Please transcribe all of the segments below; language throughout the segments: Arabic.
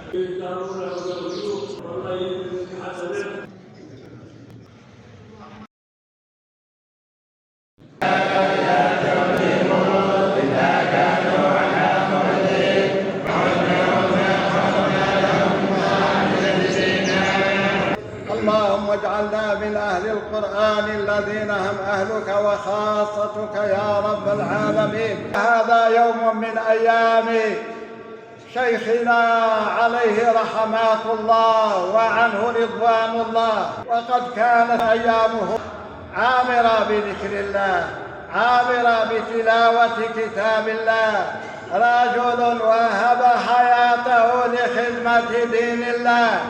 اللهم اجعلنا من أهل القرآن الذين هم أهلك وخاصتك يا رب العالمين. هذا يوم من أيام شيخنا عليه رحمات الله وعنه رضوان الله، وقد كانت أيامه عامرة بذكر الله، عامرة بتلاوة كتاب الله. رجل وهب حياته لخدمة دين الله،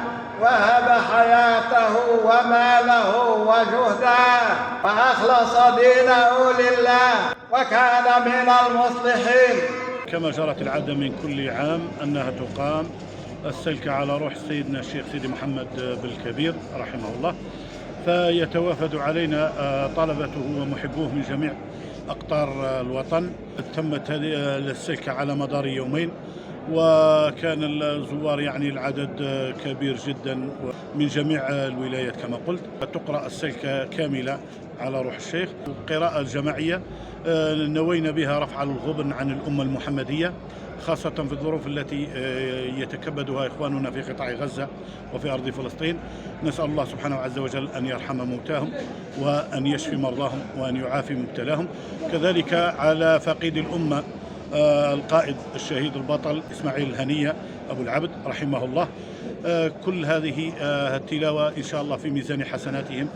وهب حياته وماله وجهده، وأخلص دينه لله، وكان من المصلحين. كما جرت العادة من كل عام أنها تقام السلكة على روح سيدنا الشيخ سيدي محمد بالكبير رحمه الله، فيتوافد علينا طلبته ومحبوه من جميع أقطار الوطن. تمت هذه السلكة على مدار يومين، وكان الزوار يعني العدد كبير جدا من جميع الولايات. كما قلت تقرأ السلكة كاملة على روح الشيخ، القراءة الجماعية نوينا بها رفع الغبن عن الأمة المحمدية، خاصة في الظروف التي يتكبدها إخواننا في قطاع غزة وفي أرض فلسطين. نسأل الله سبحانه عز وجل أن يرحم موتاهم وأن يشفي مرضاهم وأن يعافي مبتلاهم. كذلك على فقيد الأمة القائد الشهيد البطل إسماعيل الهنية أبو العبد رحمه الله. كل هذه التلاوة إن شاء الله في ميزان حسناتهم